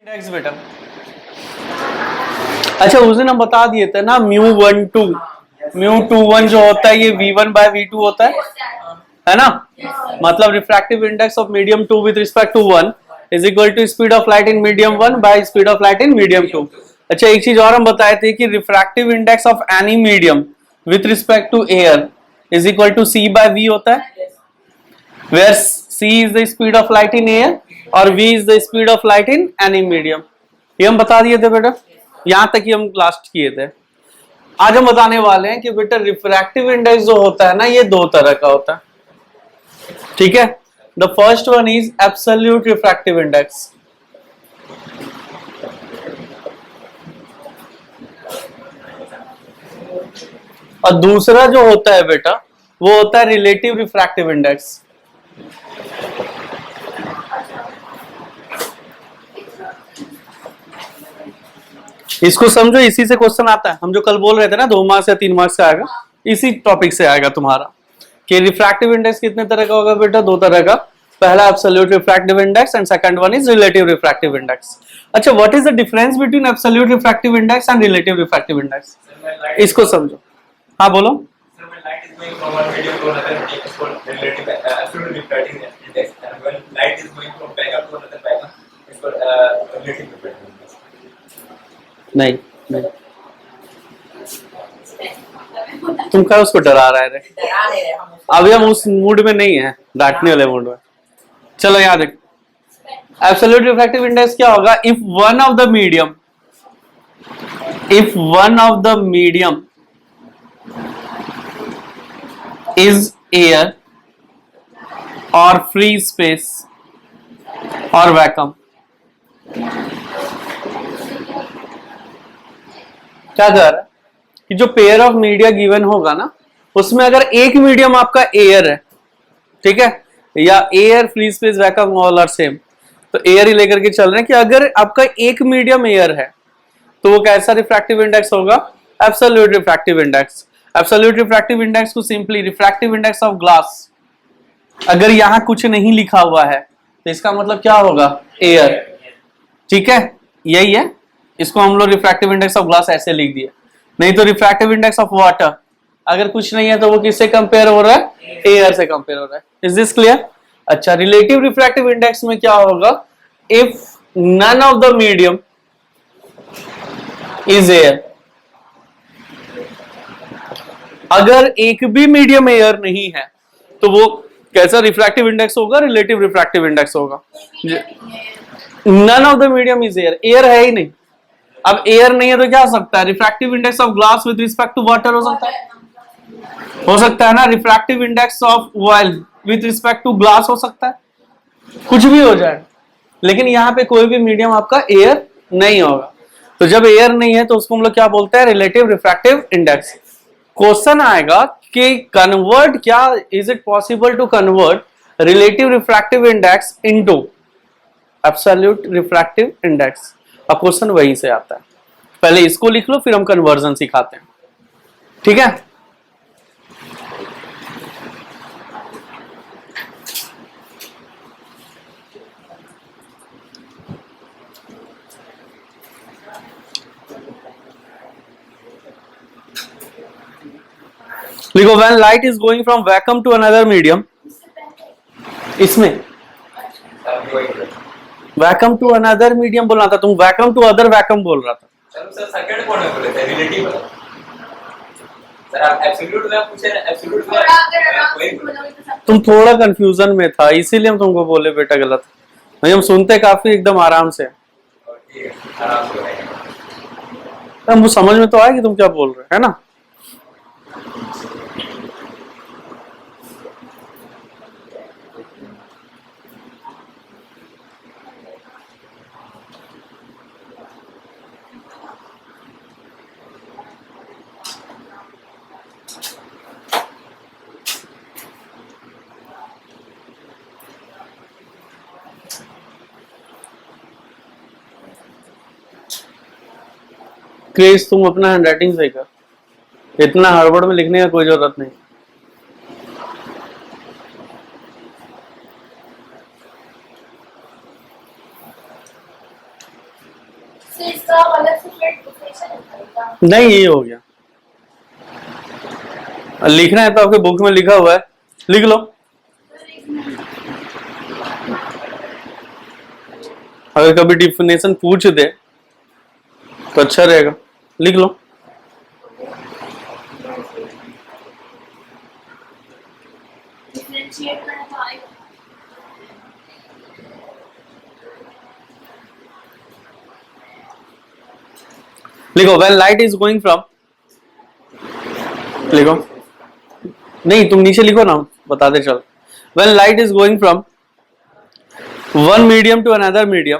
Index बेटा। अच्छा उस दिन हम बता दिए थे ना μ12 μ21 जो होता है ये v1 by v2 होता है ना। मतलब refractive index of medium 2 with respect to 1 is equal to speed of light in medium 1 by speed of light in medium 2। अच्छा एक चीज और हम बताए थे कि refractive index of any medium with respect to air is equal to c by v होता है, where c is the speed of light in air और v is the speed of light in any medium। ये हम बता दिए थे बेटा, यहां तक ही हम लास्ट किए थे। आज हम बताने वाले हैं कि बेटा रिफ्रैक्टिव इंडेक्स जो होता है ना ये दो तरह का होता है, ठीक है। The first one is absolute refractive index, और दूसरा जो होता है बेटा वो होता है रिलेटिव रिफ्रैक्टिव इंडेक्स। इसको समझो, इसी से क्वेश्चन आता है। हम जो कल बोल रहे थे ना 2 मार्क्स या 3 मार्क्स से आएगा, इसी टॉपिक से आएगा तुम्हारा कि रिफ्रैक्टिव इंडेक्स कितने तरह का होगा बेटा, दो तरह का। पहला absolute refractive index and second one is relative refractive index. अच्छा what is the difference between absolute refractive index and relative refractive index, इसको समझो। हाँ बोलो। नहीं नहीं, तुम क्या उसको डरा रहे थे? अभी हम उस मूड में नहीं है, डांटने वाले मूड में। चलो याद रख, एब्सोल्यूट रिफ्रैक्टिव इंडेक्स क्या होगा, if one of the medium is air और फ्री स्पेस और वैक्यूम। क्या कर रहा है कि जो पेयर ऑफ मीडिया गिवन होगा ना उसमें अगर एक मीडियम आपका एयर है, ठीक है, या air free space vacuum all are same, तो एयर ही लेकर के चल रहे हैं कि अगर आपका एक मीडियम एयर है तो वो कैसा रिफ्रैक्टिव इंडेक्स होगा, absolute refractive index. Absolute refractive index को simply refractive index of glass, अगर यहां कुछ नहीं लिखा हुआ है तो इसका मतलब क्या होगा, एयर, ठीक है, यही है। इसको हम लोग रिफ्रैक्टिव इंडेक्स ऑफ ग्लास ऐसे लिख दिए। नहीं तो रिफ्रैक्टिव इंडेक्स ऑफ वाटर, अगर कुछ नहीं है तो वो किससे कंपेयर हो रहा है, एयर से कंपेयर हो रहा है। Is this clear? अच्छा रिलेटिव रिफ्रैक्टिव इंडेक्स में क्या होगा, if none of the medium is air, अगर एक भी मीडियम एयर नहीं है तो वो कैसा रिफ्रैक्टिव इंडेक्स होगा, रिलेटिव रिफ्रैक्टिव इंडेक्स होगा। None of the medium is air, air है ही नहीं। अब एयर नहीं है तो क्या हो सकता है, refractive index of glass with respect to water हो सकता है ना। Refractive index of oil with respect to glass हो सकता है, कुछ भी हो जाए, लेकिन यहाँ पे कोई भी मीडियम आपका एयर नहीं होगा। तो जब एयर नहीं है तो उसको हम लोग क्या बोलते हैं, रिलेटिव रिफ्रैक्टिव इंडेक्स। क्वेश्चन आएगा कि कन्वर्ट, क्या is it possible to convert relative refractive index into absolute refractive index, और क्वेश्चन वहीं से आता है। पहले इसको लिख लो फिर हम कन्वर्जन सिखाते हैं, ठीक है। लिखो when light is going from vacuum to another medium, इसमें वैक्यूम टू अनदर मीडियम बोलना था, तुम वैक्यूम टू अदर वैक्यूम बोल रहा था। सर सेकंड कौन है बोले थे, रिलेटिव वाला। सर आप एब्सोल्यूट में पूछे ना, एब्सोल्यूट में तुम थोड़ा कंफ्यूजन में था इसीलिए हम तुमको बोले बेटा गलत। नहीं हम सुनते काफी एकदम आराम से, हमको समझ में तो आया कि तुम क्या बोल रहे है ना। क्रिस तुम अपना हैंडराइटिंग सही कर, इतना हड़बड़ में लिखने का कोई जरूरत नहीं। से इसका अलग से फिर डिफिनेशन निकलेगा। नहीं, ये हो गया। लिखना है तो आपके बुक में लिखा हुआ है, लिख लो। अगर कभी डिफिनेशन पूछ दे तो अच्छा रहेगा, लिख लो। डिफरेंशिएट करना तो आएगा। लिखो when light is going from, लिखो, नहीं तुम नीचे लिखो ना, बता दे चल। When light is going from one medium to another medium,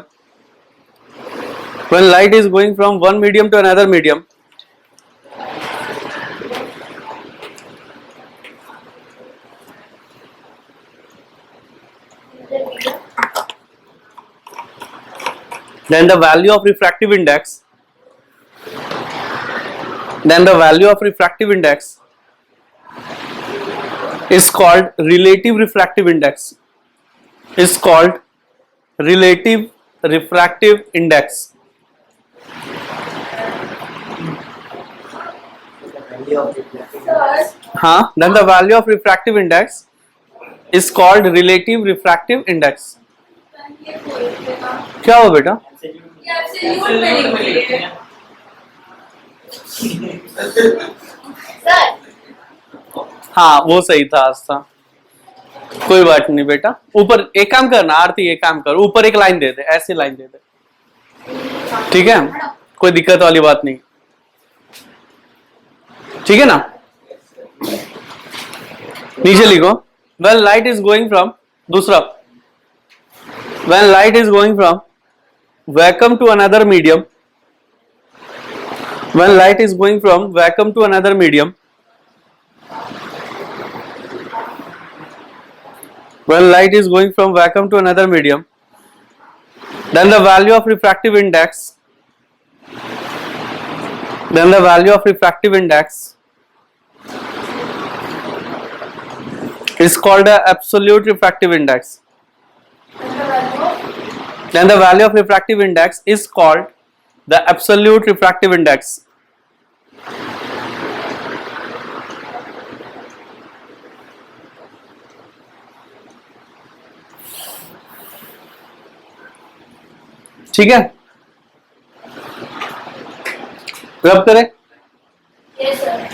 when light is going from one medium to another medium, then the value of refractive index, is called relative refractive index, is called relative refractive index. Sir हाँ, then the value of refractive index is called relative refractive index. ये बोलेगा क्या हो बेटा? ये absolute में लिखिए sir. हाँ वो सही था, आज था, कोई बात नहीं बेटा। ऊपर एक काम करना आरती, एक काम कर, ऊपर एक लाइन दे दे, ऐसी लाइन दे दे, ठीक है, कोई दिक्कत वाली बात नहीं, ठीक है ना। नीचे लिखो when light is going from, दूसरा when light is going from vacuum to another medium, when light is going from vacuum to another medium, when light is going from vacuum to another medium, then the value of refractive index, then the value of refractive index is called the absolute refractive index. Then the value of refractive index is called the absolute refractive index. ठीक है, रब करें। Yes sir.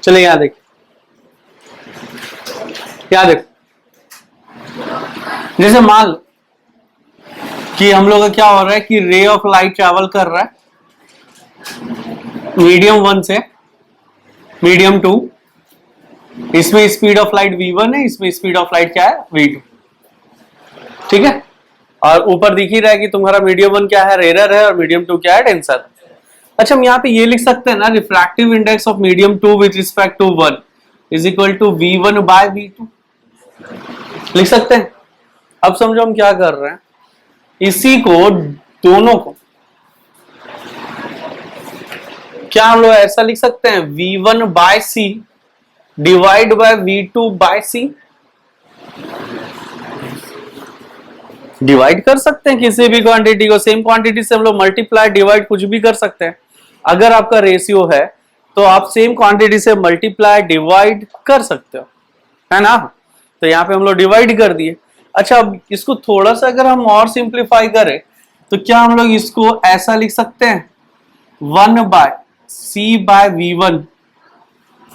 चले यहाँ देख, यहाँ देख, जैसे मान लो कि हम लोग का क्या हो रहा है कि रे ऑफ लाइट ट्रैवल कर रहा है मीडियम 1 से मीडियम 2, इसमें स्पीड ऑफ लाइट v1 है, इसमें स्पीड ऑफ लाइट क्या है v2, ठीक है। और ऊपर दिख ही रहा है कि तुम्हारा मीडियम 1 क्या है, रेयर है, और मीडियम 2 क्या है, डेंसर। अच्छा हम यहाँ पे ये लिख सकते हैं ना, refractive index of medium 2 with respect to 1 is equal to v1 by v2, लिख सकते हैं। अब समझो हम क्या कर रहे हैं, इसी को दोनों को क्या हम लोग ऐसा लिख सकते हैं, v1 by c divide by v2 by c, divide कर सकते हैं किसी भी क्वांटिटी को, सेम क्वांटिटी से हम लोग मल्टीप्लाई डिवाइड कुछ भी कर सकते हैं। अगर आपका रेशियो है तो आप सेम क्वांटिटी से मल्टीप्लाई डिवाइड कर सकते हो, है ना। तो यहाँ पे हम लोग डिवाइड कर दिए। अच्छा अब इसको थोड़ा सा अगर हम और सिंप्लीफाई करें तो क्या हम लोग इसको ऐसा लिख सकते हैं, 1 बाय c बाय v1,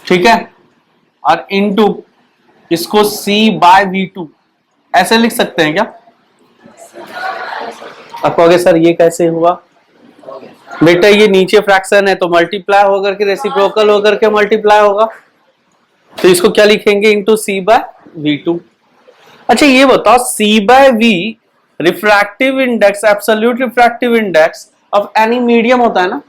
ठीक है, और इनटू इसको c बाय v2, ऐसे लिख सकते हैं क्या। आप कहोगे सर ये कैसे हुआ, बेटा ये नीचे फ्रैक्शन है तो मल्टीप्लाई होकर के रेसिप्रोकल होकर के मल्टीप्लाई होगा, तो इसको क्या लिखेंगे, इनटू c बाय v2। अच्छा ये बताओ c by v refractive index, absolute refractive index of any medium होता है ना।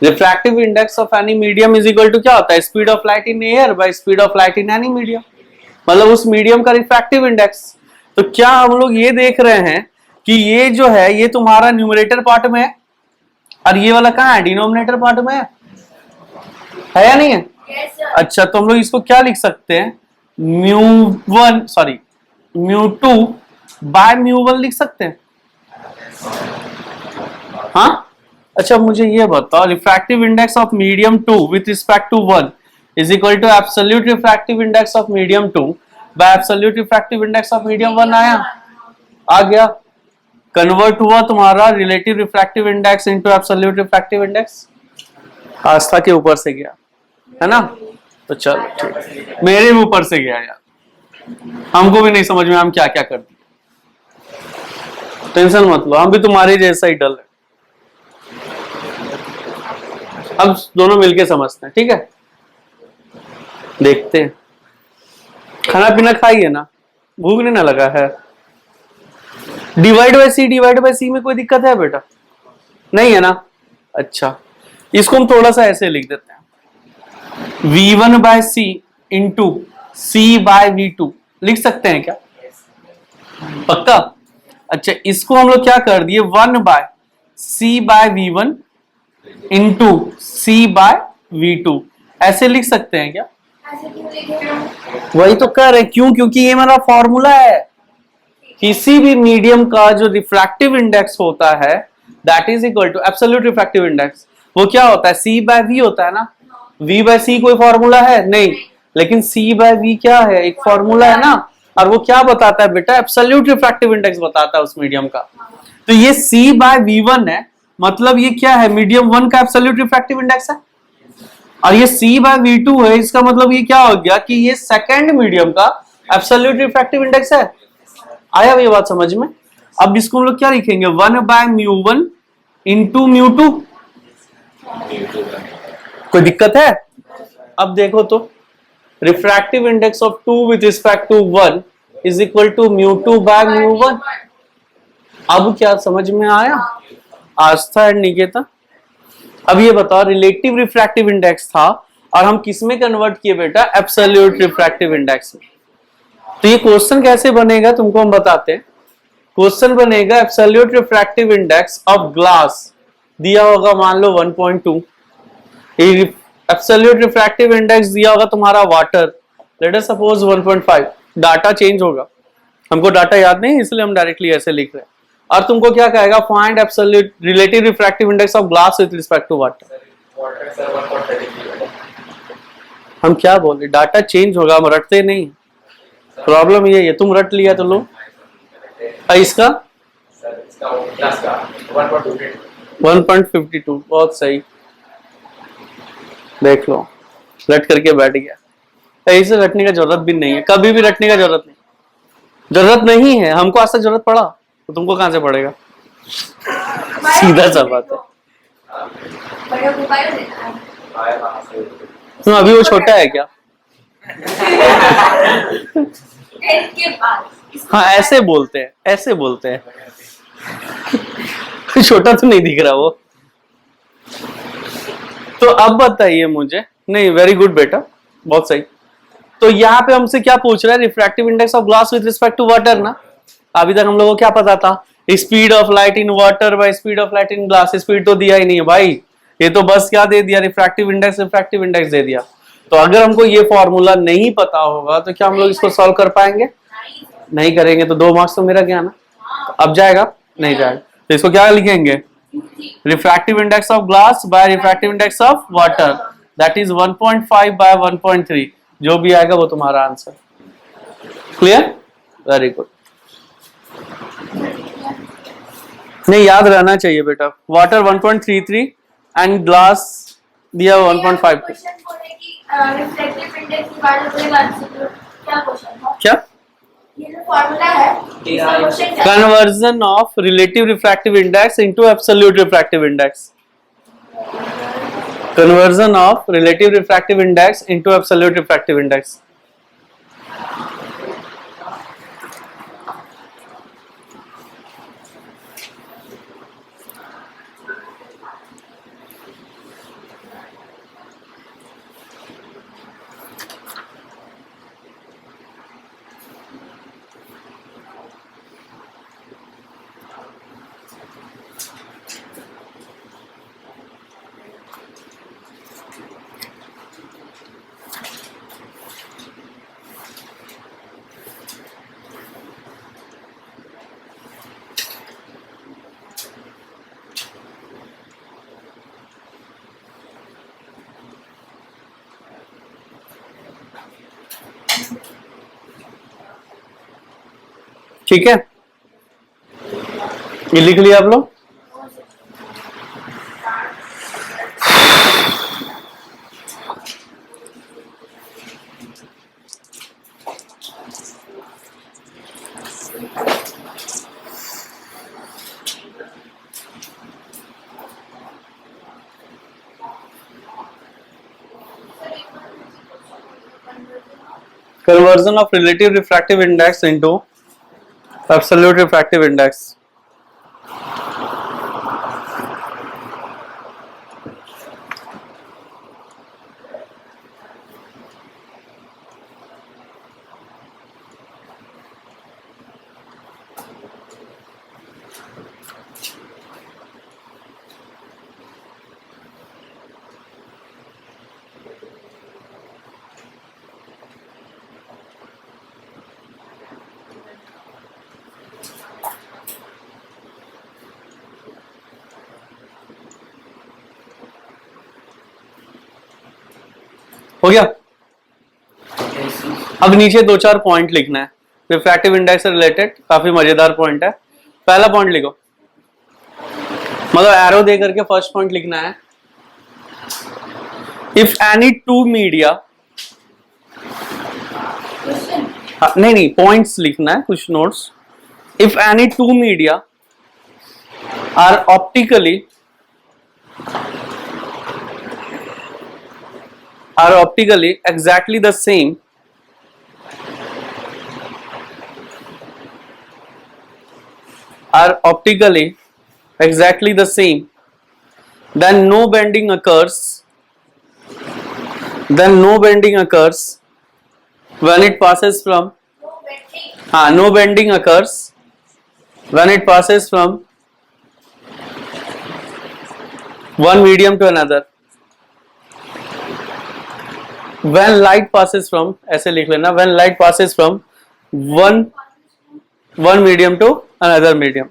Refractive index of any medium is equal to क्या होता है, speed of light in air by speed of light in any medium, मतलब उस medium का refractive index. तो क्या हम लोग ये देख रहे हैं कि ये जो है ये तुम्हारा न्यूमरेटर पार्ट में है, और ये वाला कहाँ है, डिनोमिनेटर पार्ट में है या नहीं है? Yes, sir. अच्छा, तो हम लोग इसको क्या लिख सकते हैं, म्यू2 बाय म्यू1 लिख सकते हैं। हाँ, अच्छा मुझे ये बताओ, refractive index of medium 2 with respect to 1 is equal to absolute refractive index of medium 2 by absolute refractive index of medium 1 आया, आ गया, कन्वर्ट हुआ तुम्हारा relative refractive index into absolute refractive index, आस्था के ऊपर से गया है ना। तो चल ठीक, मेरे भी ऊपर से गया यार, हमको भी नहीं समझ में हम क्या क्या कर दिए, टेंशन मत लो, हम भी तुम्हारे जैसा ही डल है। अब दोनों मिलके समझते हैं, ठीक है, देखते हैं। खाना पीना खाइए ना, भूख नहीं ना लगा है। डिवाइड बाय सी में कोई दिक्कत है बेटा? नहीं है ना। अच्छा, इसको हम थोड़ा सा ऐसे लिख देते हैं, V1 बाय सी इंटू सी बाय V2 लिख सकते हैं क्या? पक्का? अच्छा, इसको हम लोग क्या कर दिए, 1 बाय सी बाय V1 इंटू सी बाय V2 ऐसे लिख सकते हैं क्या? ऐसे क्यों लिखे हैं? वही तो कर रहे, क्यों? क्योंकि ये मेरा फॉर्मूला है, किसी भी मीडियम का जो रिफ्रैक्टिव इंडेक्स होता है that is equal to absolute refractive index, वो क्या होता है, सी बाय वी होता है ना। वी बाय सी कोई फॉर्मूला है नहीं, लेकिन सी बाय वी क्या है, एक फॉर्मूला है ना, और वो क्या बताता है बेटा, एब्सोल्यूट रिफ्रैक्टिव इंडेक्स बताता है उस मीडियम का। तो ये सी बाय V1 है, मतलब ये क्या है, मीडियम 1 का एब्सोल्यूट रिफ्रैक्टिव इंडेक्स है, और ये सी बाय V2 है, इसका मतलब ये क्या हो गया कि ये सेकंड मीडियम का एब्सोल्यूट रिफ्रैक्टिव इंडेक्स है। आया ये बात समझ में? अब इसको हम लोग क्या लिखेंगे, 1 बाय म्यू1 इंटू म्यू2, कोई दिक्कत है? अब देखो तो, refractive index of 2 with respect to 1 is equal to mu two by mu one. अब क्या समझ में आया आस्था एंड निकेता? अब ये बताओ, रिलेटिव रिफ्रैक्टिव इंडेक्स था और हम किस में कन्वर्ट किए बेटा, एब्सोल्यूट रिफ्रैक्टिव इंडेक्स में। तो ये क्वेश्चन कैसे बनेगा तुमको हम बताते हैं। क्वेश्चन बनेगा, absolute refractive index of glass दिया होगा मान लो 1.2, एब्सोल्यूट रिफ्रैक्टिव इंडेक्स दिया होगा तुम्हारा water, late us suppose 1.5, data change होगा, हमको डाटा याद नहीं इसलिए हम डायरेक्टली ऐसे लिख रहे हैं। और तुमको क्या कहेगा, find absolute relative refractive index of glass with respect to water. हम क्या बोले, डाटा चेंज होगा, हम रटते नहीं, प्रॉब्लम ये है, तुम रट लिया तो लो। इसका 1.52, बहुत सही, देख लो रट करके बैठ गया। ऐसे रटने का जरूरत भी नहीं है, कभी भी रटने का जरूरत नहीं है, हमको आज तक जरूरत पड़ा तो तुमको कहां से पड़ेगा, सीधा सा बात है। बड़े को बायो देना है। तुम अभी वो छोटा है क्या? 10 के बाद हाँ ऐसे बोलते हैं, ऐसे बोलते हैं। छोटा तो नहीं दिख रहा वो। तो अब बताइए मुझे, नहीं वेरी गुड बेटा, बहुत सही। तो यहाँ पे हमसे क्या पूछ रहा है, refractive index of glass with respect to water ना। अभी तक हम लोगों को क्या पता था, speed of light in water by speed of light in glass, speed तो दिया ही नहीं है भाई, ये तो बस क्या दे दिया, रिफ्रैक्टिव इंडेक्स दे दिया। तो अगर हमको ये फॉर्मूला नहीं पता होगा तो क्या हम लोग इसको सॉल्व कर पाएंगे? नहीं करेंगे तो 2 मार्क्स तो मेरा गया ना। अब जाएगा? नहीं जाएगा। तो इसको क्या लिखेंगे, refractive index of glass by refractive index of water, that is 1.5 by 1.3, जो भी आएगा वो तुम्हारा आंसर। क्लियर? Very good. नहीं याद रहना चाहिए बेटा, वाटर 1.33 एंड ग्लास दिया 1.5। क्वेश्चन बोले कि रिफ्लेक्टिव इंडेक्स की बात करें क्या क्वेश्चन था? क्या? ये जो फॉर्मूला है इसका क्वेश्चन क्या है? Conversion of relative refractive index into absolute refractive index, conversion of relative refractive index into absolute refractive index. ठीक है, ये लिख लिया आप लोग। Conversion of relative refractive index into absolute refractive index. हो गया। अब नीचे दो चार पॉइंट लिखना है रिफ्रैक्टिव इंडेक्स से रिलेटेड, काफी मजेदार पॉइंट है। पहला पॉइंट लिखो, मतलब एरो दे करके फर्स्ट पॉइंट लिखना है। इफ एनी टू मीडिया, नहीं पॉइंट्स लिखना है, कुछ notes. If any two media are optically exactly the same, then no bending occurs when it passes from no bending occurs when it passes from one medium to another. When light passes from, ऐसे लिख लेना, when light passes from one medium to another medium.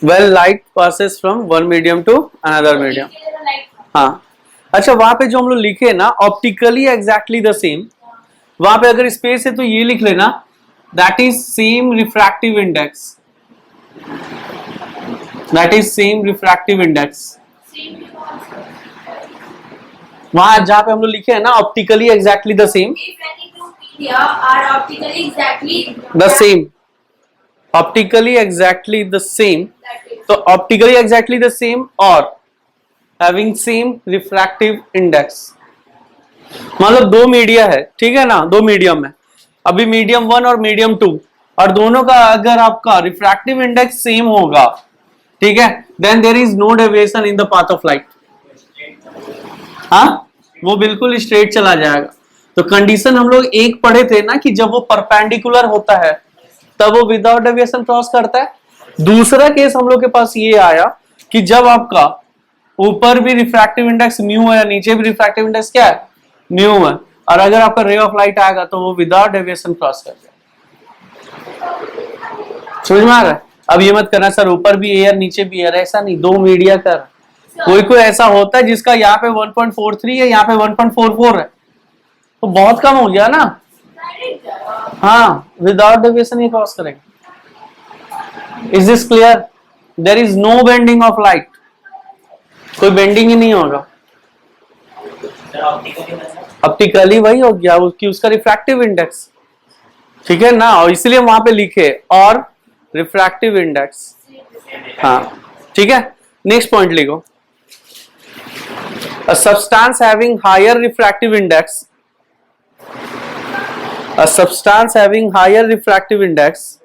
When light passes from one medium to another medium. हाँ, अच्छा वहां पे जो हम लोग लिखे ना ऑप्टिकली एग्जैक्टली द सेम, वहां पे अगर स्पेस है तो ये लिख लेना that is same refractive index, वहां जहां पे हम लोग लिखे हैं ना optically exactly the same, optically exactly the same, तो ऑप्टिकली एग्जैक्टली द सेम और हैविंग सेम रिफ्रैक्टिव इंडेक्स, मतलब दो मीडिया है, ठीक है ना, दो मीडियम है, अभी मीडियम 1 और मीडियम 2, और दोनों का अगर आपका रिफ्रैक्टिव इंडेक्स सेम होगा, ठीक है, then there is no deviation in the path of light. हाँ, वो बिल्कुल स्ट्रेट चला जाएगा। तो कंडीशन हम लोग एक पढ़े थे ना कि जब वो परपेंडिकुलर होता है तब वो विदाउट डेविएशन क्रॉस करता है। दूसरा केस हम लोग के पास ये आया कि जब आपका ऊपर भी रिफ्रैक्टिव इंडेक्स म्यू है या नीचे भी रिफ्रैक्टिव इंडेक्स क्या है, म्यू है, और अगर आपका रे ऑफ लाइट आएगा तो वो विदाउट डेविएशन क्रॉस कर जाएगा। समझ में आ रहा है? अब ये मत करना सर ऊपर भी एयर नीचे भी एयर, ऐसा नहीं, दो मीडिया कर, कोई ऐसा होता है जिसका यहाँ पे 1.43 है, यहाँ पे 1.44 है, तो बहुत कम हो गया ना। हाँ, विदाउट डेविएशन ये क्रॉस करेगा। Is this clear? There is no bending of light, कोई बेंडिंग ही नहीं होगा। ऑप्टिकली वही हो गया उसकी, उसका रिफ्रैक्टिव इंडेक्स, ठीक है ना, और इसलिए वहां पे लिखे और रिफ्रैक्टिव इंडेक्स। हाँ ठीक है, नेक्स्ट पॉइंट लिखो, a substance having higher refractive index, a substance having higher refractive index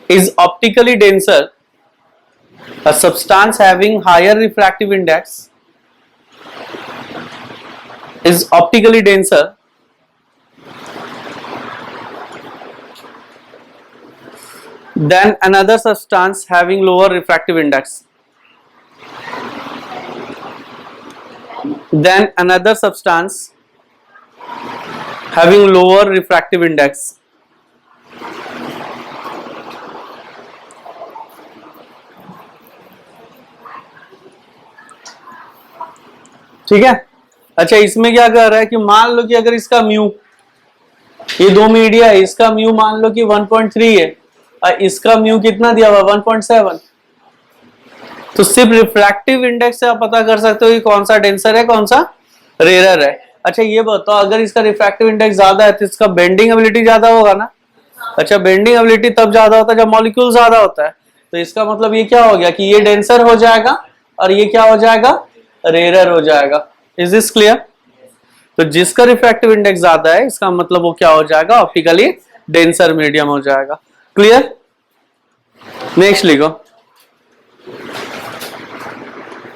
is optically denser, a substance having higher refractive index is optically denser than another substance having lower refractive index. Then another substance having lower refractive index. ठीक है। अच्छा इसमें क्या कर रहा है कि मान लो कि अगर इसका म्यू, ये दो मीडिया है, इसका म्यू मान लो कि 1.3 है और इसका म्यू कितना दिया हुआ 1.7, तो सिर्फ रिफ्रैक्टिव इंडेक्स से आप पता कर सकते हो कि कौन सा डेंसर है कौन सा रेयर है। अच्छा ये बताओ अगर इसका रिफ्रैक्टिव इंडेक्स ज्यादा है तो इसका बेंडिंग एबिलिटी ज्यादा होगा ना। अच्छा बेंडिंग एबिलिटी तब ज्यादा होता है जब मॉलिक्यूल ज्यादा होता है, तो इसका मतलब ये क्या हो गया कि ये डेंसर हो जाएगा और ये क्या हो जाएगा रेयर हो जाएगा। Is this clear? तो जिसका रिफ्रैक्टिव इंडेक्स ज्यादा है इसका मतलब वो क्या हो जाएगा ऑप्टिकली डेंसर मीडियम हो जाएगा। क्लियर? नेक्स्ट लिखो,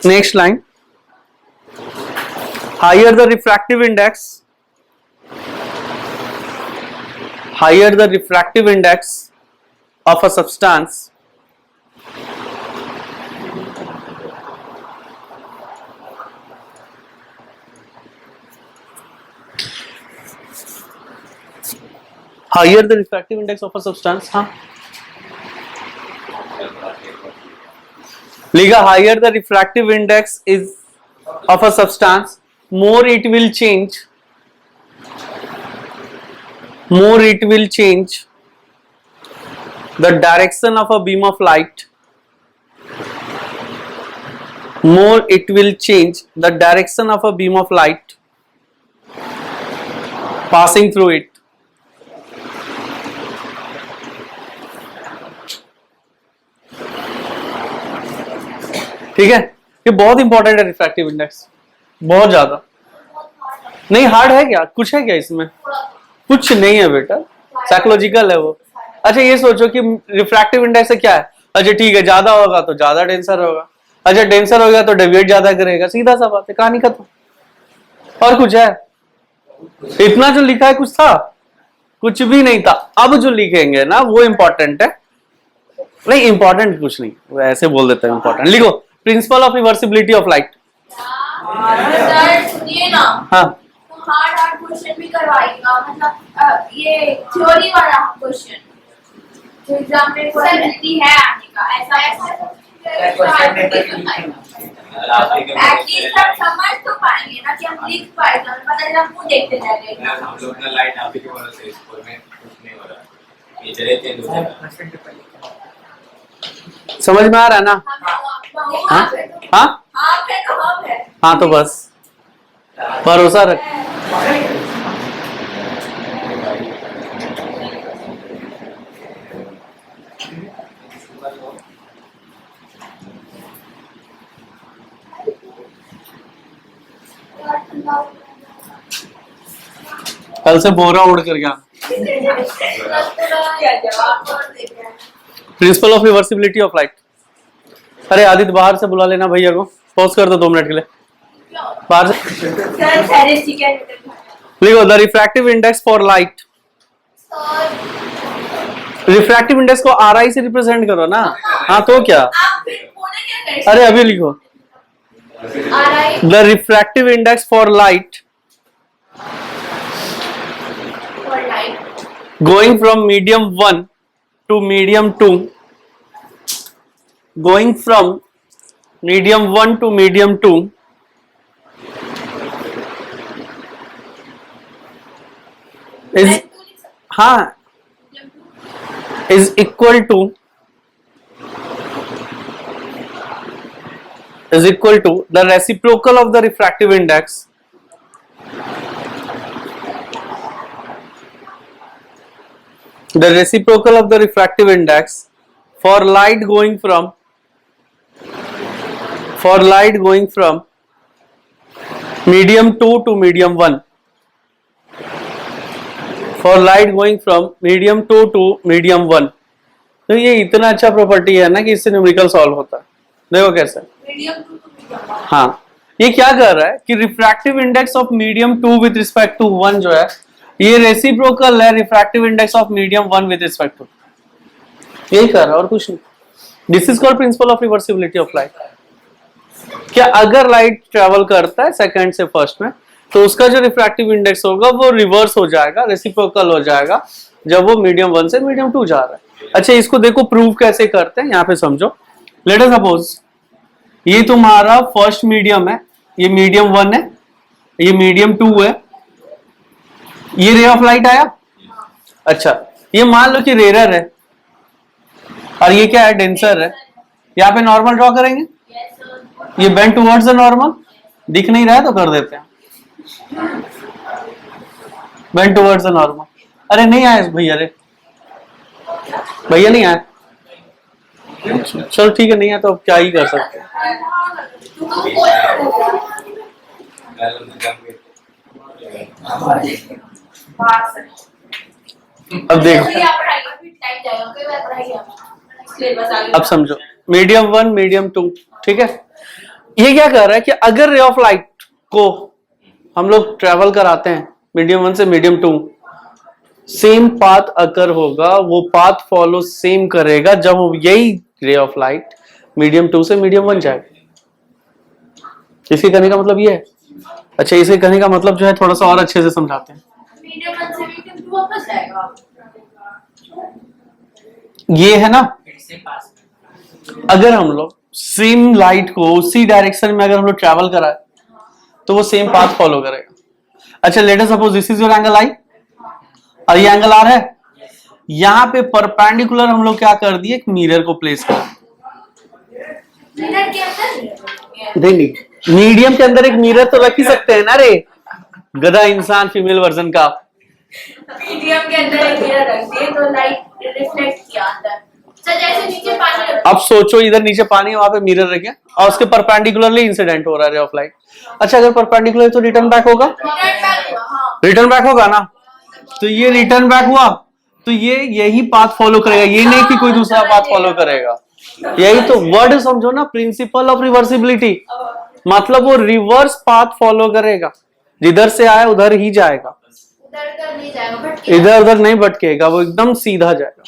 next line, higher the refractive index, higher the refractive index of a substance, higher the refractive index of a substance, हाँ लिखा higher the refractive index is of a substance, more it will change, more it will change the direction of a beam of light, more it will change the direction of a beam of light passing through it. ठीक है, ये बहुत important है refractive index, बहुत ज्यादा। नहीं hard है क्या, कुछ है क्या इसमें? कुछ नहीं है बेटा, साइकोलॉजिकल है वो। अच्छा ये सोचो कि रिफ्रैक्टिव इंडेक्स से क्या है, अच्छा ठीक है ज्यादा होगा तो ज्यादा डेंसर होगा, अच्छा डेंसर हो गया तो डेविएट ज्यादा करेगा, सीधा सा बात है, कहानी खत्म। और कुछ है? इतना जो लिखा है कुछ था? कुछ भी नहीं था। अब जो लिखेंगे ना वो इंपॉर्टेंट है। नहीं इंपॉर्टेंट कुछ नहीं, वो ऐसे बोल देते हैं इंपॉर्टेंट। लिखो principal of reversibility of light. Sir सुनिए ना, हाँ तो हार्ड क्वेश्चन भी करवाएगा, मतलब ये थ्योरी वाला क्वेश्चन जो एग्जाम में पॉसिबिलिटी है आने का, ऐसा एटलीस्ट हम समझ तो पाएंगे ना कि हम लिख पाए, तो हमें पता चला हम देखते जाएंगे। हम लोग ना लाइट आप ही के भरोसे स्कूल में कुछ नहीं हो रहा, ये चले थे दूसरा। समझ में आ रहा है ना? हाँ हाँ आप है तो हम है। हाँ तो बस भरोसा रख। कल से बोरा उड़ कर गया। Principal of reversibility of light. अरे आदित्य बाहर से बुला लेना भैया को, पॉज कर दो 2 मिनट के लिए बाहर से। लिखो the refractive index for light. Refractive index को RI से रिप्रेजेंट करो ना। हाँ तो क्या, अरे अभी लिखो the refractive index for light going from medium 1 to medium 2, going from medium 1 to medium 2 is हाँ is equal to the reciprocal of the refractive index for light going from medium 2 to medium 1, for light going from medium 2 to medium 1। तो ये इतना अच्छा property है ना कि इससे numerical solve होता है। देखो कैसे, हाँ ये क्या कर रहा है कि refractive index of medium 2 with respect to 1 जो है ये रेसिप्रोकल है refractive index of medium 1 with respect to, यही कर रहा है और कुछ नहीं। This is called principle of reversibility of light. क्या अगर लाइट ट्रेवल करता है सेकंड से फर्स्ट में तो उसका जो रिफ्रैक्टिव इंडेक्स होगा वो रिवर्स हो जाएगा, रेसिप्रोकल हो जाएगा जब वो मीडियम 1 से मीडियम 2 जा रहा है। अच्छा इसको देखो प्रूव कैसे करते हैं, यहाँ पे समझो। लेट अस सपोज ये तुम्हारा फर्स्ट मीडियम है ये मीडियम 1 है, ये मीडियम 2 है, ये रे ऑफ लाइट आया। अच्छा, ये मान लो कि रेयर है और ये क्या है, डेंसर है। यहाँ पे नॉर्मल ड्रॉ करेंगे, ये बेंड टुवर्ड्स द नॉर्मल, दिख नहीं रहा है तो कर देते हैं बेंड टुवर्ड्स द नॉर्मल। अरे नहीं आया भैया, रे भैया नहीं आया, चलो ठीक है, नहीं आया तो अब क्या ही कर सकते हैं। अब देखो, अब समझो, मीडियम 1 मीडियम 2, ठीक है। ये क्या कर रहा है कि अगर रे ऑफ लाइट को हम लोग ट्रेवल कराते हैं मीडियम 1 से मीडियम 2, सेम पाथ अकर होगा, वो पाथ फॉलो सेम करेगा जब यही रे ऑफ लाइट मीडियम 2 से मीडियम 1 जाएगा। इसके कहने का मतलब ये है। अच्छा, इसे कहने का मतलब जो है थोड़ा सा और अच्छे से समझाते हैं। मीडियम 1 से मीडियम 2 वापस जाएगा। ये है ना, अगर हम लोग सेम लाइट को उसी डायरेक्शन में अगर हम लोग ट्रैवल कराए तो वो सेम पाथ फॉलो करेगा। अच्छा, let us suppose this is your angle I और ये एंगल आर है। यहां पे परपेंडिकुलर हम लोग क्या कर दिए, एक मिरर को प्लेस कर, मिरर के अंदर नहीं, मीडियम के अंदर एक मिरर तो रख ही सकते हैं ना रे, गधा इंसान फीमेल वर्जन का। मीडियम के अंदर एक मिरर रख दिए तो लाइट रिफ्लेक्ट किया अंदर। सर जैसे नीचे पानी रख, अब सोचो, इधर नीचे पानी है, वहां पे मिरर रखे और उसके परपेंडिकुलरली इंसिडेंट हो रहा है रे ऑफ लाइट। अच्छा, अगर परपेंडिकुलर तो रिटर्न बैक होगा, रिटर्न बैक हुआ। हाँ, रिटर्न बैक होगा ना। तो ये रिटर्न बैक हुआ तो ये यही पाथ फॉलो करेगा, ये नहीं कि कोई दूसरा पाथ फॉलो करेगा। यही तो वर्ड समझो ना, प्रिंसिपल ऑफ रिवर्सिबिलिटी, मतलब वो रिवर्स पाथ फॉलो करेगा, जिधर से आया उधर ही जाएगा, इधर नहीं जाएगा, भटकेगा। इधर उधर नहीं भटकेगा, वो एकदम सीधा जाएगा,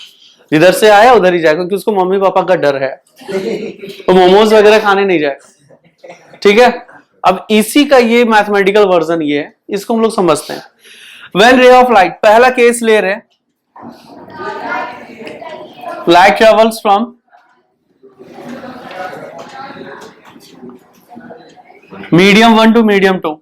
जिधर से आया उधर ही जाएगा, क्योंकि उसको मम्मी पापा का डर है, तो मोमोज वगैरह खाने नहीं जाएगा। ठीक है, अब इसी का ये मैथमेटिकल वर्जन ये है, इसको हम लोग समझते हैं। व्हेन रे ऑफ लाइट, पहला केस ले रहे, light travels from medium 1 to medium 2।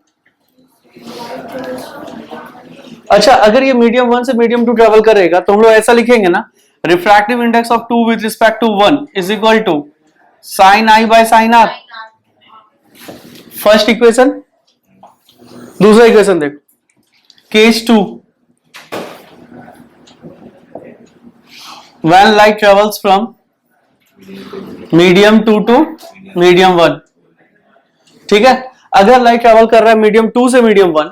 अच्छा, अगर ये मीडियम 1 से मीडियम 2 ट्रेवल करेगा तो हम लोग ऐसा लिखेंगे ना, refractive index of 2 with respect to 1 is equal to sine i by sine r. First equation. दूसरा इक्वेशन देखो, case 2, when light travels from medium 2 to medium 1। ठीक है, अगर लाइट ट्रेवल कर रहा है मीडियम 2 से मीडियम 1,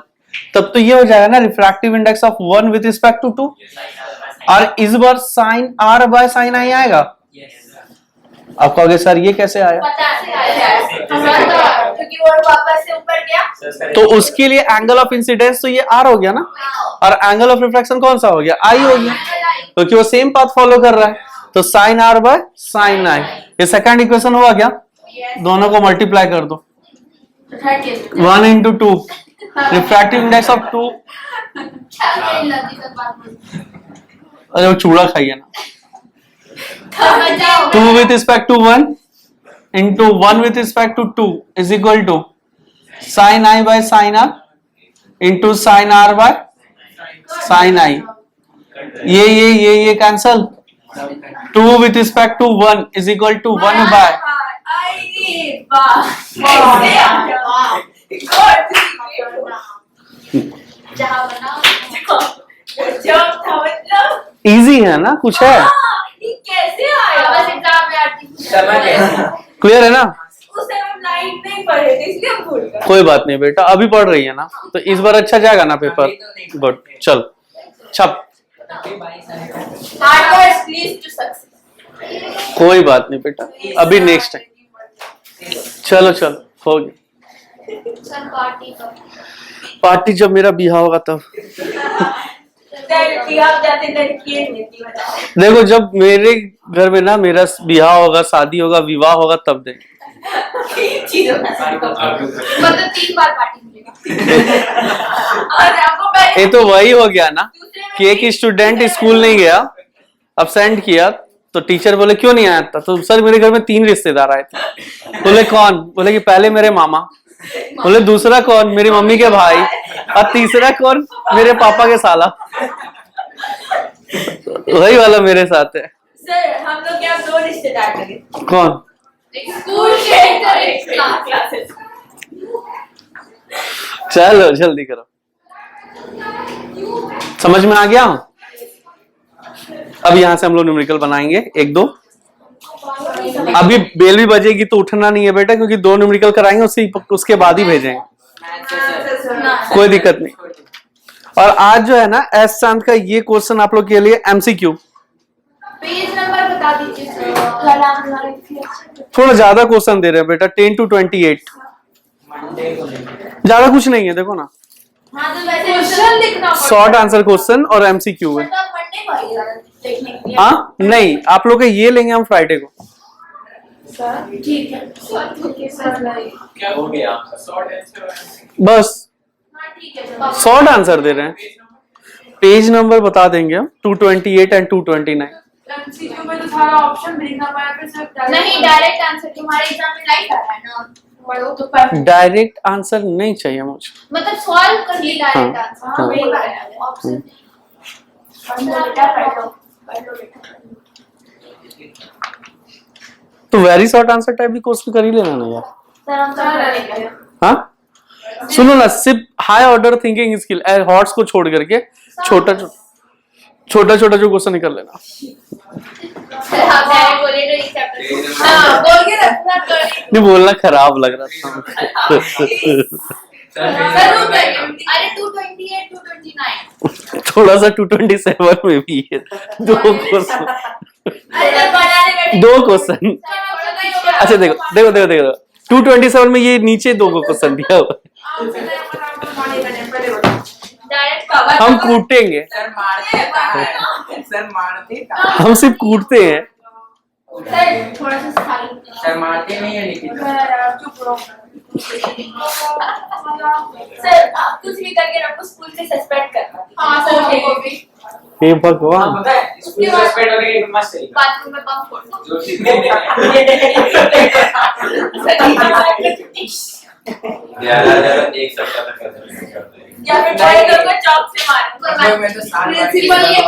तब तो ये हो जाएगा ना refractive index of 1 with respect to 2, और इस बार sine r by sine i आएगा। आप कहोगे सर ये कैसे आया, पता से आया क्योंकि वो वापस से ऊपर गया, तो उसके लिए एंगल ऑफ इंसिडेंस तो ये आर हो गया ना, और एंगल ऑफ रिफ्रैक्शन कौन सा हो गया, आई हो गया, क्योंकि वो सेम पाथ फॉलो कर रहा है, तो साइन आर बाय साइन आई। ये सेकंड इक्वेशन हुआ क्या, दोनों को मल्टीप्लाई कर दो, 1 into 2, रिफ्रैक्टिव इंडेक्स ऑफ 2। अरे वो चूड़ा खाइए ना, 2 with respect to 1 into 1 with respect to 2 is equal to sin I by sin R into sin R by sin I। ये cancel, 2 with respect to 1 is equal to 1 by easy है ना, कुछ है, कैसे आया, बस एग्जाम में आती क्लियर है ना। उस टाइम हम लाइट नहीं पढ़े थे इसलिए हम भूल गए। कोई बात नहीं बेटा, अभी पढ़ रही है ना, तो इस बार अच्छा जाएगा ना पेपर। गुड, चल छप, hard work leads to success. कोई बात नहीं बेटा, अभी नेक्स्ट है। चलो चलो, हो गया। सर पार्टी का पार्टी जब मेरा बिहार होगा तब। देखो, जब मेरे घर में ना मेरा बिहार होगा, शादी होगा, विवाह होगा, तब देंगे। मतलब 3 बार पार्टी मिलेगा। और आपको ये तो वही हो गया ना कि एक स्टूडेंट स्कूल नहीं गया, अब्सेंट किया, तो टीचर बोले क्यों नहीं आया था, तो सर मेरे घर में 3 रिश्तेदार आए थे। बोले कौन, बोले कि पहले मेरे मामा, बोले दूसरा कौन? मेरी मम्मी के भाई। और तीसरा कौन? मेरे पापा के साला। वही वाला मेरे साथ है। सर हम लोग क्या 2 रिश्तेदार थे। कौन? स्कूल के क्लासेस। चलो जल्दी करो। समझ में आ गया? अब यहां से हम लोग न्यूमेरिकल बनाएंगे 1 2। अभी बेल भी बजेगी तो उठना नहीं है बेटा, क्योंकि 2 न्यूमेरिकल कराएंगे, उसके बाद ही भेजेंगे। कोई दिक्कत नहीं। और आज जो है ना एस शांत का ये क्वेश्चन आप लोग के लिए एमसीक्यू। पेज नंबर बता दीजिए सर। थोड़ा ज्यादा क्वेश्चन दे रहे हैं बेटा, 10 to 28। ज्यादा कुछ नहीं है, देखो ना। हाँ तो वैसे क्वेश्चन लिखना पड़ता है। शॉर्ट आंसर क्वेश्चन और एमसीक्यू है। मतलब मंडे को आएगा देखने के लिए। हाँ नहीं, आप लोग के ये लेंगे हम फ्राइडे को। सर ठीक है। सर क्या हो गया? बस हाँ ठीक है सर। शॉर्ट आंसर दे रहे हैं। पेज नंबर बता देंगे हम 228 एंड 229। एमसीक्यू में तो सारा ऑप्शन भेजना पड़ा, फिर सिर्फ नहीं डायरेक्ट आंसर तुम्हारे एग्जाम में लाइट आ रहा है ना, वो तो पर डायरेक्ट आंसर नहीं चाहिए मुझे। मतलब सॉल्व कर ली डायरेक्ट हाँ, आंसर। हाँ। वही बात है ऑप्शन। बेटा पढ़ लो बेटा। तो वेरी शॉर्ट आंसर टाइप भी क्वेश्चन कर ही लेना ना यार। सर हम सब करेंगे। हाँ सुनो ना, सिर्फ high order thinking skill hots को छोड़ करके छोटा छोटा जो क्वेश्चन निकल लेना। सर आप डायरेक्ट बोले तो एक चैप्टर हां बोल के रखना कर। नहीं बोलना खराब लग रहा था। सर रुक गए। अरे 228 229। थोड़ा सा 227 में भी है 2 क्वेश्चन। अरे बनाने बैठे 2 क्वेश्चन। अच्छा देखो 227 में ये नीचे 2 क्वेश्चन दिया हुआ है। डायरेक्ट हम कूटेंगे, सर मारते कहाँ? सर मारते कहाँ? हम सिर्फ कूटते हैं। सर थोड़ा सा साइड। सर मारते नहीं है लेकिन चुप रहो। सर आप कुछ भी करके आपको स्कूल से सस्पेंड करना। हाँ सर वो भी। हे भगवान, पता है स्कूल सस्पेंड होने की मस्त तरीका बाथरूम में बम फोड़ दो। जो चीज यार एक सप्ताह तक कर सकते हैं। या फिर बड़े लोग को चौक से मारो। मैं तो साल भर प्रिंसिपल ये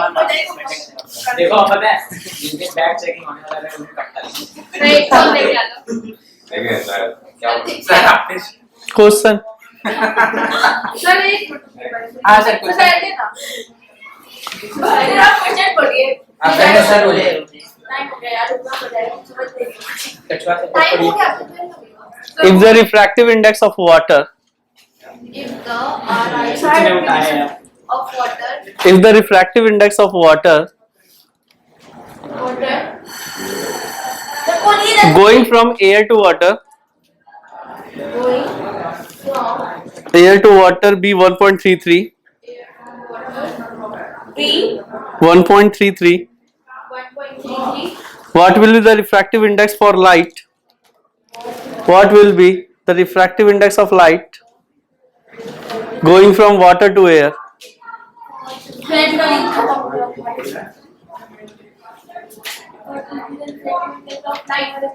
देखो अब पता है जिनके बैग चेकिंग होने वाला है उन्हें कटता नहीं। नहीं कौन देख रहा था। देखिए सर क्या सर आपने क्वेश्चन सर एक हाँ सर कुछ सर देना। सर आप क्वेश्चन पढ़िए। आप पहले सर बोले टाइम हो गया यार, रुकना पड़ेगा समझ नहीं। कछुआ से टाइम हो गया। if the refractive index of water If the RI of water if the refractive index of water the polymer going from air to water going from air to water be 1.33 B 1.33 1.33 what will be the refractive index for light? What will be the refractive index of light going from water to air?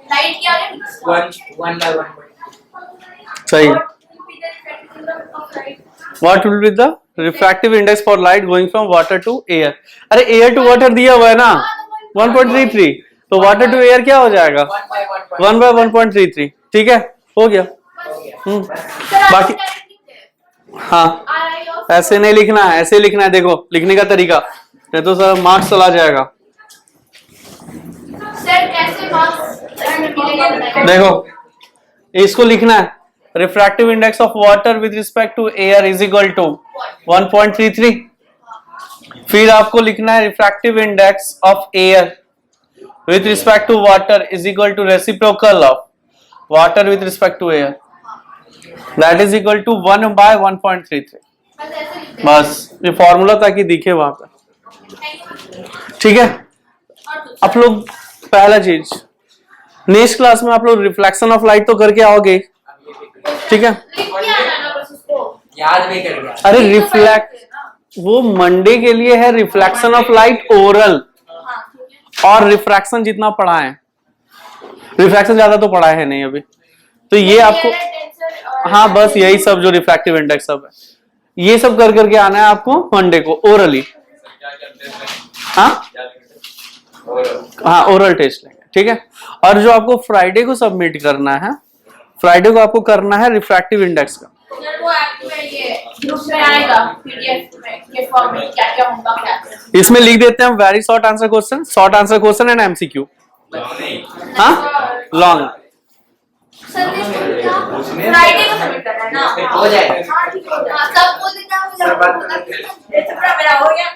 Light क्या है? one by one सही। What will be the refractive index for light going from water to air? अरे air to water दिया हुआ है ना 1.33, तो water to air क्या हो जाएगा? 1 by 1.33। ठीक है, हो गया। बाकी हाँ ऐसे नहीं लिखना है, ऐसे लिखना है। देखो लिखने का तरीका, नहीं तो सर मार्क्स चला जाएगा। सर कैसे मार्क्स मिलेंगे बताइए। देखो इसको लिखना है, refractive index of water with respect to air is equal to 1.33। फिर आपको लिखना है refractive index of air with respect to water is equal to reciprocal of water with respect to air, that is equal to 1 by 1.33। बस ऐसे लिखते हैं। बस ये फॉर्मूला ताकि दिखे वहां पर। ठीक है, आप लोग पहला चीज नेक्स्ट क्लास में आप लोग रिफ्लेक्शन ऑफ लाइट तो करके आओगे। ठीक है, लिख के आना ना बस उसको। याद भी कर गया अरे रिफ्लेक्ट वो मंडे के लिए है, रिफ्लेक्शन ऑफ लाइट ओरल हाँ ठीक है। और रिफ्रैक्शन जितना पढ़ा है, रिफ्रैक्शन ज्यादा तो पढ़ा है नहीं अभी, तो ये आपको टेंसर हाँ बस यही सब जो रिफ्रैक्टिव इंडेक्स सब है, ये सब कर करके आना है आपको मंडे को ओरली। क्या करते हैं? हाँ क्या करते हैं? और हाँ ओरल टेस्ट लेंगे, ठीक है। और जो आपको फ्राइडे को सबमिट करना है, फ्राइडे को आपको करना है रिफ्रैक्टिव इंडेक्स का। सर वो ऐप में ये ग्रुप में आएगा पीडीएफ में के फॉर्म में क्या क्या होगा क्या क्या। इसमें लिख देते हैं very short answer question, short answer question and MCQ. नहीं हाँ लॉन्ग। सर फ्राइडे को सबमिट करना है ना। हो जाएगा। हाँ ठीक हो जाएगा। सब बोल देना मुझे मेरा हो गया।